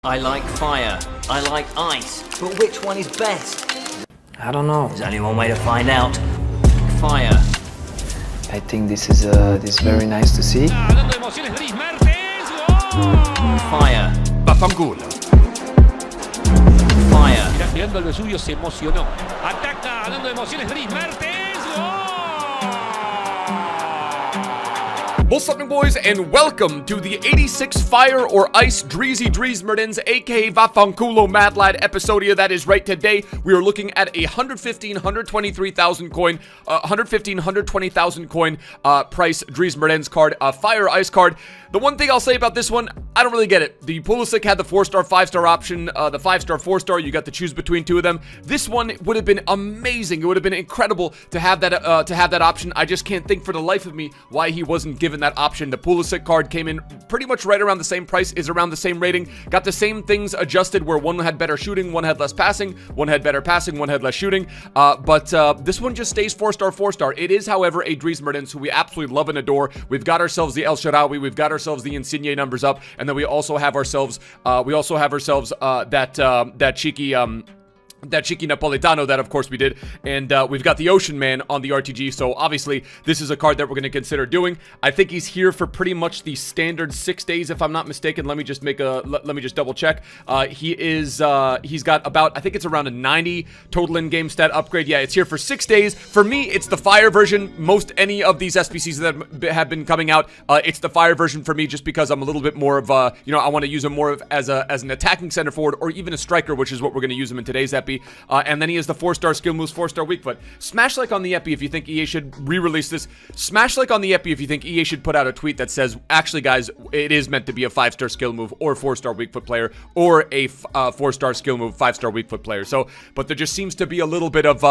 I like fire. I like ice. But which one is best? I don't know. There's only one way to find out. Fire. I think this is very nice to see. Dando emociones Dries Mertens. ¡Gol! Fire. Vaffanculo. Fire. Mirando al Vesubio se emocionó. Ataca dando emociones Dries Mertens. ¡Gol! What's up, boys, and welcome to the 86 Fire or Ice Dries Mertens, aka Vaffanculo Mad Lad episodia. That is right. Today we are looking at a 123,000 coin, 120,000 coin price Dries Mertens card, Fire Ice card. The one thing I'll say about this one, I don't really get it. The Pulisic had the 4-star, 5-star option, the 5-star, 4-star. You got to choose between two of them. This one would have been amazing. It would have been incredible to have that option. I just can't think for the life of me why he wasn't given that option. The Pulisic card came in pretty much right around the same price, is around the same rating. Got the same things adjusted where one had better shooting, one had less passing, one had better passing, one had less shooting. But this one just stays 4-star, 4-star. It is, however, a Dries Mertens who we absolutely love and adore. We've got ourselves the El Shaarawy, we've got ourselves the Insigne numbers up, and then we also have ourselves that cheeky Napolitano that, of course, we did. And we've got the Ocean Man on the RTG, so obviously this is a card that we're going to consider doing. I think he's here for pretty much the standard 6 days, if I'm not mistaken. Let me just double check. He's got about, I think it's around a 90 total in-game stat upgrade. Yeah, it's here for 6 days. For me, it's the Fire version. Most any of these SBCs that have been coming out, it's the Fire version for me, just because I'm a little bit more of I want to use him more of as an attacking center forward or even a striker, which is what we're going to use him in today's epi. And then he has the 4-star skill moves, 4-star weak foot. Smash like on the epi if you think EA should re-release this. Smash like on the epi if you think EA should put out a tweet that says, actually guys, it is meant to be a 5-star skill move or 4-star weak foot player, or a 4-star skill move, 5-star weak foot player. So, but there just seems to be a little bit of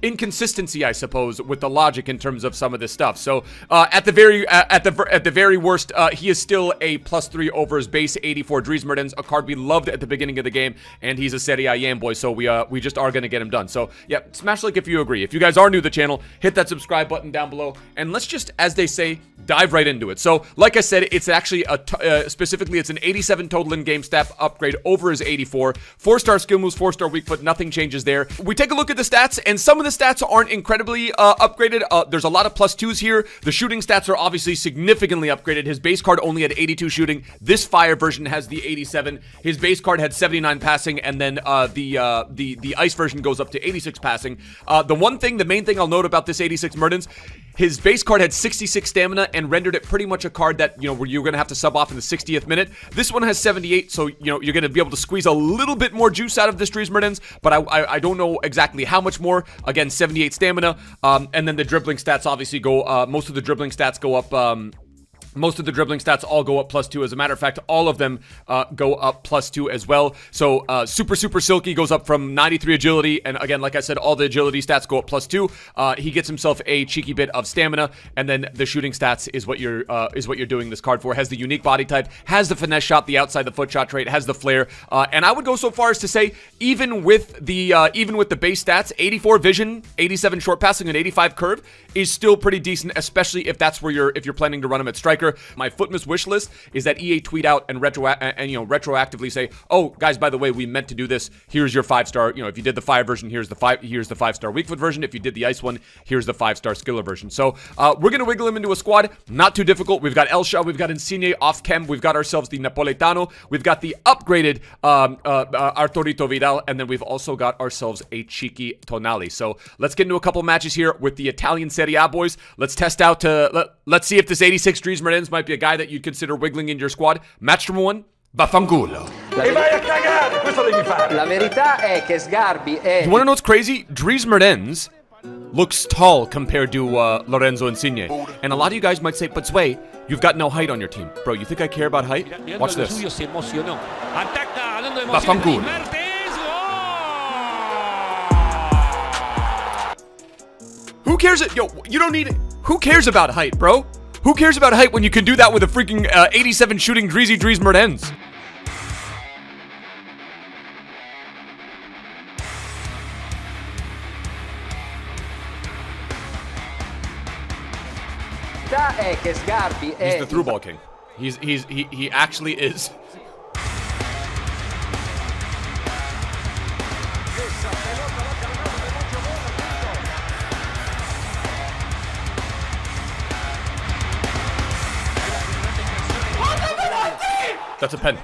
inconsistency, I suppose, with the logic in terms of some of this stuff. So at the very worst, he is still a +3 over his base 84 Dries Mertens, a card we loved at the beginning of the game, and he's a Serie A Yam boy, so we just are going to get him done. So, yeah, smash like if you agree. If you guys are new to the channel, hit that subscribe button down below, and let's just, as they say, dive right into it. So, like I said, it's actually, specifically, it's an 87 total in-game stat upgrade over his 84. 4-star skill moves, 4-star weak foot, nothing changes there. We take a look at the stats, and some of the stats aren't incredibly upgraded. There's a lot of +2s here. The shooting stats are obviously significantly upgraded. His base card only had 82 shooting. This Fire version has the 87. His base card had 79 passing, and then the Ice version goes up to 86 passing. The main thing I'll note about this 86 Mertens, his base card had 66 stamina and rendered it pretty much a card that, where you're going to have to sub off in the 60th minute. This one has 78, so, you're going to be able to squeeze a little bit more juice out of this Dries Mertens, but I don't know exactly how much more. Again, 78 stamina, and then the dribbling stats obviously go, most of the dribbling stats go up, most of the dribbling stats all go up +2. As a matter of fact, all of them go up +2 as well. So super silky goes up from 93 agility, and again, like I said, all the agility stats go up +2. He gets himself a cheeky bit of stamina, and then the shooting stats is what you're doing this card for. Has the unique body type, has the finesse shot, the outside the foot shot trait, has the flare, and I would go so far as to say, even with the base stats, 84 vision, 87 short passing, and 85 curve is still pretty decent, especially if that's where if you're planning to run him at striker. My Footmas wish list is that EA tweet out and retroactively say, oh guys, by the way, we meant to do this. Here's your 5-star. If you did the Fire version, here's the 5-star weak foot version. If you did the Ice one, here's the 5-star skiller version. So we're gonna wiggle him into a squad. Not too difficult. We've got Elsha, we've got Insigne off chem, we've got ourselves the Napolitano, we've got the upgraded Arturito Vidal, and then we've also got ourselves a cheeky Tonali. So let's get into a couple matches here with the Italian Serie A boys. Let's test out let's see if this 86 Dries Mertens might be a guy that you'd consider wiggling in your squad. Match number 1. Vaffanculo. E vai a cagare, questo devi fare. La verità è che Sgarbi è... You wanna know what's crazy? Dries Mertens looks tall compared to Lorenzo Insigne. And a lot of you guys might say, but Sway, you've got no height on your team. Bro, you think I care about height? Watch this. Vaffanculo. Who cares? You don't need it. Who cares about height, bro? Who cares about height when you can do that with a freaking 87 shooting Dries Mertens? He's the through ball king. He actually is. That's a pen.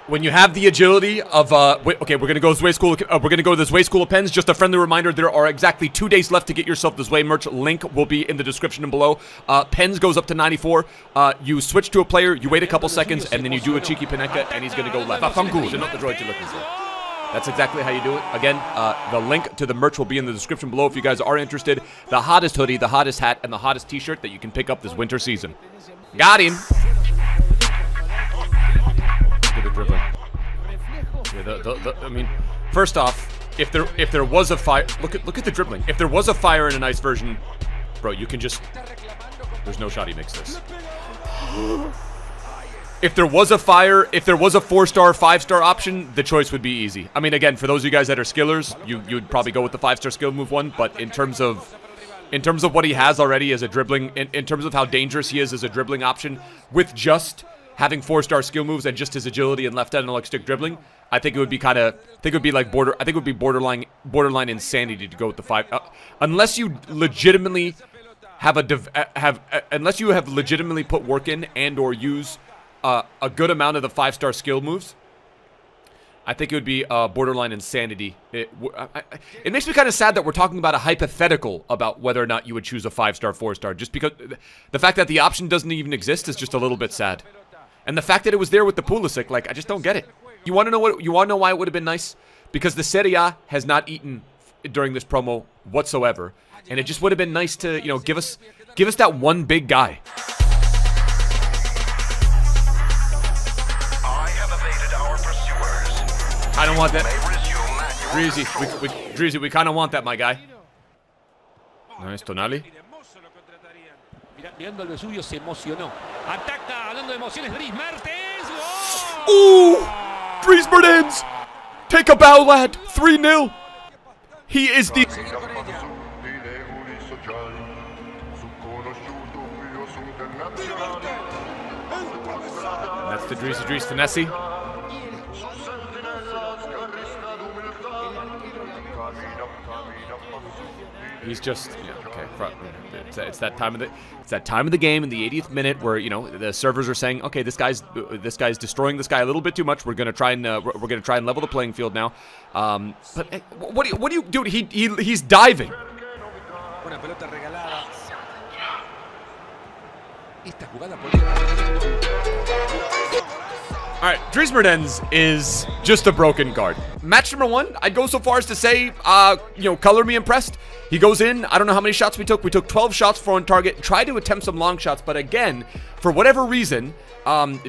When you have the agility of, okay, we're gonna go Zwei School. We're gonna go to the Zwei School of Pens. Just a friendly reminder: there are exactly 2 days left to get yourself the Zwei merch. Link will be in the description below. Pens goes up to 94. You switch to a player, you wait a couple seconds, and then you do a cheeky Pineka, and he's gonna go left. Fafangu, not the droid you're looking for. That's exactly how you do it. Again, the link to the merch will be in the description below if you guys are interested. The hottest hoodie, the hottest hat, and the hottest t-shirt that you can pick up this winter season. Got him. Look at the dribbling. Yeah, I mean, first off, if there was a fire, look at the dribbling. If there was a fire in an ice version, bro, you can just. There's no shot he makes this. If there was a fire, if there was a 4-star, 5-star option, the choice would be easy. I mean, again, for those of you guys that are skillers, you'd probably go with the 5-star skill move one. But in terms of what he has already as a dribbling, in terms of how dangerous he is as a dribbling option, with just having 4-star skill moves and just his agility and left hand analog stick dribbling, I think it would be borderline insanity to go with the 5. Unless you legitimately have unless you have legitimately put work in and or use a good amount of the 5-star skill moves, I think it would be borderline insanity. It makes me kind of sad that we're talking about a hypothetical about whether or not you would choose a 5-star, 4-star, just because the fact that the option doesn't even exist is just a little bit sad. And the fact that it was there with the Pulisic, like, I just don't get it. You want to know why it would have been nice? Because the Serie A has not eaten during this promo whatsoever, and it just would have been nice to, you know, give us that one big guy. I don't want that. Dreezy, we kind of want that, my guy. Nice, Tonali. Mirando el suyo se emocionó. Ataca, hablando de emociones, Dries Mertens. Ooh! Dries Mertens! Take a bow, lad. 3-0. He is the... That's the Dries Finessi. He's just, yeah, okay. It's that time of the game in the 80th minute where, you know, the servers are saying, okay, this guy's destroying this guy a little bit too much. We're gonna try and level the playing field now. But what do you do? He's diving. All right, Dries Mertens is just a broken card. Match number 1, I'd go so far as to say, you know, color me impressed. He goes in, I don't know how many shots we took. We took 12 shots for on target, tried to attempt some long shots, but again, for whatever reason,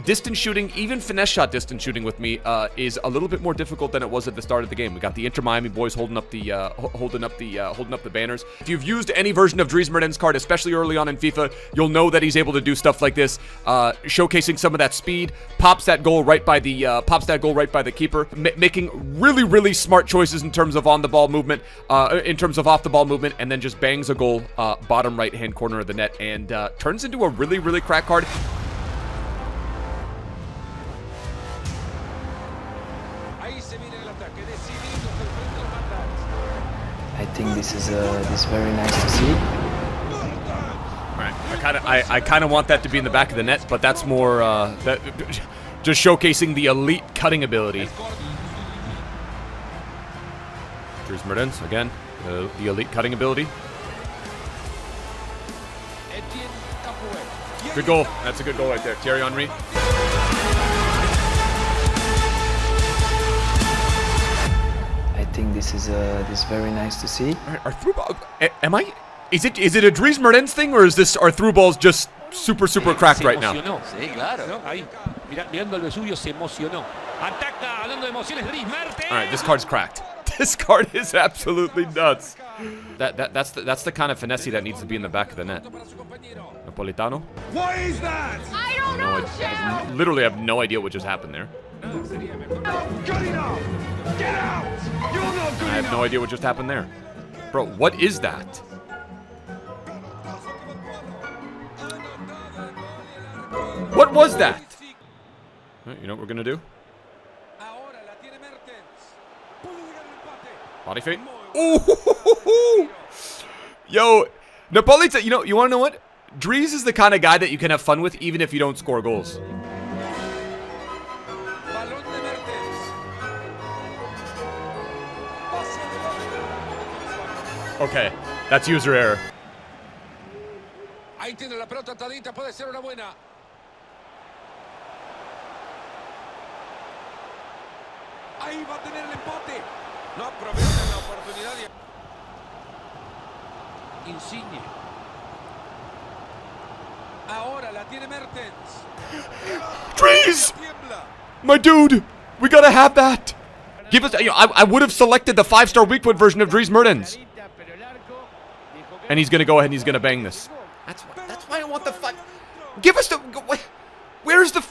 distance shooting, even finesse shot distance shooting with me, is a little bit more difficult than it was at the start of the game. We got the Inter Miami boys holding up the banners. If you've used any version of Dries Mertens card, especially early on in FIFA, you'll know that he's able to do stuff like this, showcasing some of that speed, pops that goal right by the keeper, making really smart choices in terms of on the ball movement, in terms of off the ball movement, and then just bangs a goal bottom right hand corner of the net and turns into a really crack card. I think this is very nice to see. All right, I kind of want that to be in the back of the net, but that's more just showcasing the elite cutting ability. Dries Mertens again, the elite cutting ability. Good goal. That's a good goal right there, Thierry Henry. I think this is very nice to see. All right, our through ball. Is it a Dries Mertens thing, or is our through balls just super cracked right now? Sí, claro. Ahí, mirando el suyo se emocionó. Ataca, hablando de emociones, Dries Mertens. All right, this card's cracked. This card is absolutely nuts. That's the kind of finesse that needs to be in the back of the net. Napolitano. What is that? I don't know, Literally have no idea what just happened there. Good enough. Get out. You're not good I have no idea what just happened there. Bro, what is that? What was that? You know what we're gonna do? Body fade. Ooh! Yo, Napolitano, you wanna know what? Dries is the kind of guy that you can have fun with even if you don't score goals. Okay, that's user error. Ahí tiene la pelota atadita, puede ser una buena. Ahí va a tener el empate. No aprovechan la oportunidad. Insigne. Ahora la tiene Mertens. Trees! My dude, we gotta have that. Give us, I would have selected the 5-star weakwood version of Dries Mertens. And he's gonna go ahead and he's gonna bang this. That's why I want the fight. Give us the, where's the?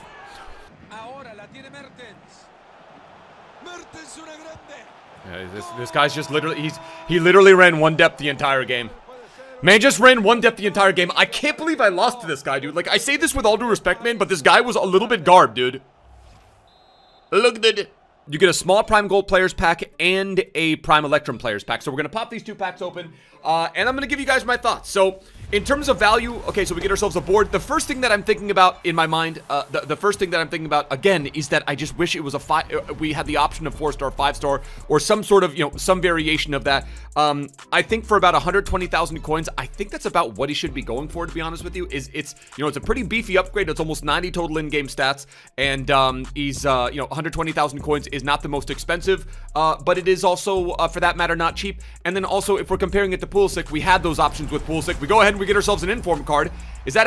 Ahora la tiene Mertens. Mertens una grande. Yeah, this guy's just literally, he literally ran one depth the entire game. Man just ran one depth the entire game. I can't believe I lost to this guy, dude. Like, I say this with all due respect, man, but this guy was a little bit garbed, dude. Look at it. You get a small Prime Gold Players Pack and a Prime Electrum Players Pack. So we're going to pop these 2 packs open, and I'm going to give you guys my thoughts. So, in terms of value, okay, so we get ourselves a board. The first thing that I'm thinking about in my mind, the first thing that I'm thinking about, again, is that I just wish it was we had the option of 4-star, 5-star, or some sort of, some variation of that. I think for about 120,000 coins, I think that's about what he should be going for, to be honest with you. It's a pretty beefy upgrade. It's almost 90 total in-game stats, and he's, 120,000 coins is not the most expensive, but it is also, for that matter, not cheap. And then also, if we're comparing it to Pulisic, we had those options with Pulisic. We go ahead and we get ourselves an inform card. Is that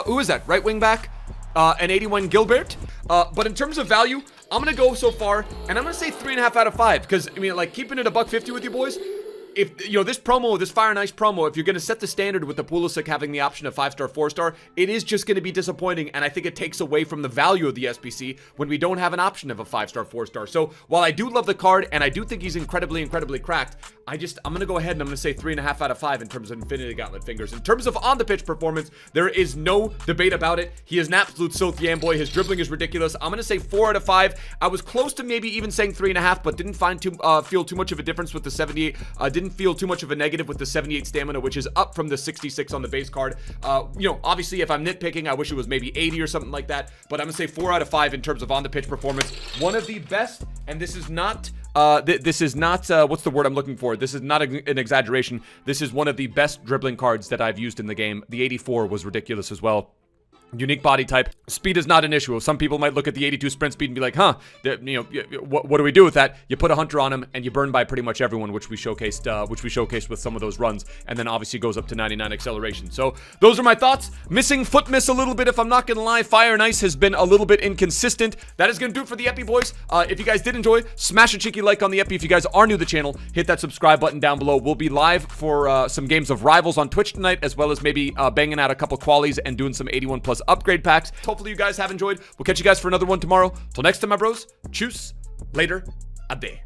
who is that? Right wing back? An 81 Gilbert. But in terms of value, I'm going to go so far, and I'm going to say 3.5 out of 5, because, I mean, like, keeping it $150 with you boys, if, this promo, this Fire and Ice promo, if you're going to set the standard with the Pulisic having the option of 5-star, 4-star, it is just going to be disappointing, and I think it takes away from the value of the SBC when we don't have an option of a 5-star, 4-star. So, while I do love the card, and I do think he's incredibly cracked, I'm going to go ahead and I'm going to say 3.5 out of 5 in terms of Infinity Gauntlet Fingers. In terms of on-the-pitch performance, there is no debate about it. He is an absolute filth boy. His dribbling is ridiculous. I'm going to say 4 out of 5. I was close to maybe even saying 3.5, but didn't feel too much of a difference with the 78. Didn't feel too much of a negative with the 78 stamina, which is up from the 66 on the base card. Obviously, if I'm nitpicking, I wish it was maybe 80 or something like that, but I'm going to say 4 out of 5 in terms of on-the-pitch performance. One of the best, and this is not... what's the word I'm looking for? This is not an exaggeration. This is one of the best dribbling cards that I've used in the game. The 84 was ridiculous as well. Unique body type. Speed is not an issue. Some people might look at the 82 sprint speed and be like, huh, what do we do with that? You put a hunter on him and you burn by pretty much everyone, which we showcased with some of those runs, and then obviously goes up to 99 acceleration. So those are my thoughts. Missing foot miss a little bit, if I'm not gonna lie. Fire and Ice has been a little bit inconsistent. That is gonna do it for the Epi boys. If you guys did enjoy, smash a cheeky like on the Epi. If you guys are new to the channel, hit that subscribe button down below. We'll be live for some games of Rivals on Twitch tonight, as well as maybe banging out a couple qualies and doing some 81 plus upgrade packs. Hopefully you guys have enjoyed. We'll catch you guys for another one tomorrow. Till next time, my bros. Tschüss. Later. Ade.